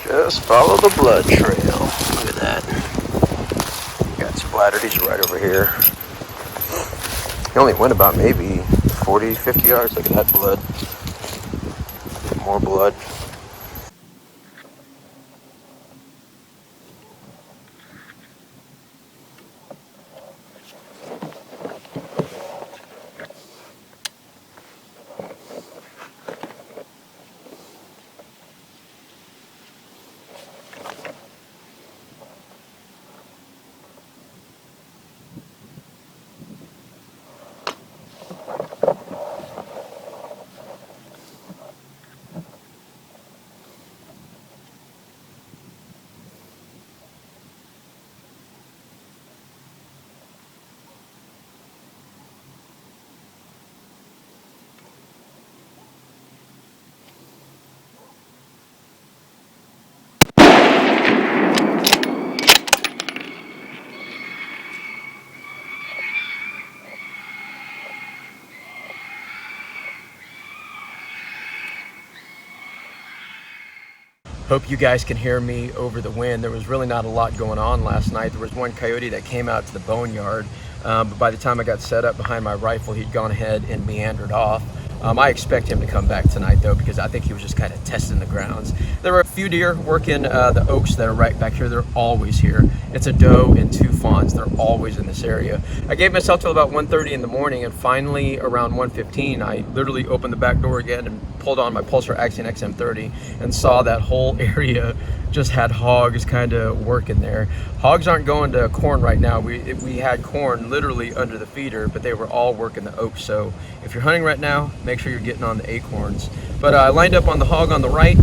Just follow the blood trail. Look at that. Got splattered. He's right over here. He only went about maybe 40, 50 yards. Look at that blood. More blood. Hope you guys can hear me over the wind. There was really not a lot going on last night. There was one coyote that came out to the boneyard, but by the time I got set up behind my rifle, he'd gone ahead and meandered off. I expect him to come back tonight though, because I think he was just kind of testing the grounds. There were a few deer working the oaks that are right back here. They're always here. It's a doe and two fawns. They're always in this area. I gave myself till about 1:30 in the morning, and finally around 1:15, I literally opened the back door again and pulled on my Pulsar Axion XM30 and saw that whole area just had hogs kind of working there. Hogs aren't going to corn right now. We had corn literally under the feeder, but they were all working the oaks. So if you're hunting right now, make sure you're getting on the acorns. But I lined up on the hog on the right.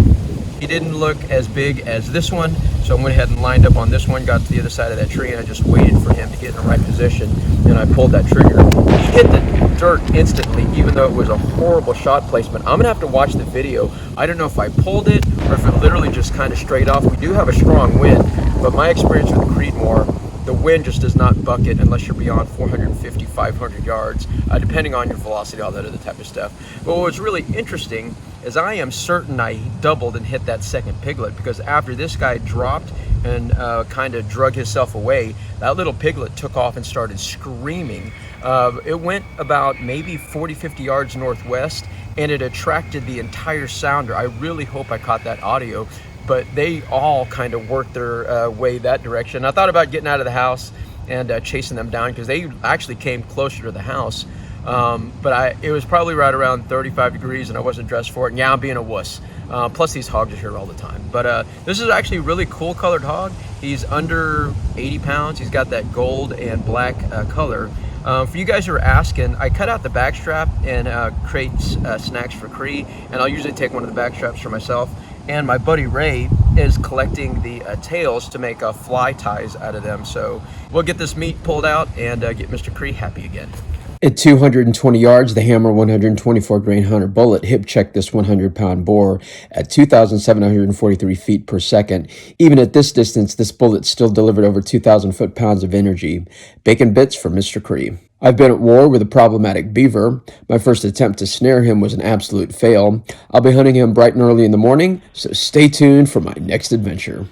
He didn't look as big as this one, so I went ahead and lined up on this one, got to the other side of that tree, and I just waited for him to get in the right position, and I pulled that trigger. He hit the dirt instantly, even though it was a horrible shot placement. I'm gonna have to watch the video. I don't know if I pulled it or if it literally just kind of straight off. We do have a strong wind, but my experience with the Creedmoor, the wind just does not bucket unless you're beyond 450, 500 yards, depending on your velocity, all that other type of stuff. But what was really interesting is I am certain I doubled and hit that second piglet, because after this guy dropped and kind of drug himself away, that little piglet took off and started screaming. It went about maybe 40, 50 yards northwest, and it attracted the entire sounder. I really hope I caught that audio, but they all kind of worked their way that direction. I thought about getting out of the house and chasing them down, because they actually came closer to the house. But it was probably right around 35 degrees and I wasn't dressed for it. And yeah, I'm being a wuss. Plus these hogs are here all the time. But this is actually a really cool colored hog. He's under 80 pounds. He's got that gold and black color. For you guys who are asking, I cut out the back strap and create snacks for Cree, and I'll usually take one of the back straps for myself. And my buddy Ray is collecting the tails to make fly ties out of them. So we'll get this meat pulled out and get Mr. Cree happy again. At 220 yards, the Hammer 124 grain Hunter bullet hip checked this 100-pound boar at 2,743 feet per second. Even at this distance, this bullet still delivered over 2,000 foot-pounds of energy. Bacon bits for Mr. Cree. I've been at war with a problematic beaver. My first attempt to snare him was an absolute fail. I'll be hunting him bright and early in the morning, so stay tuned for my next adventure.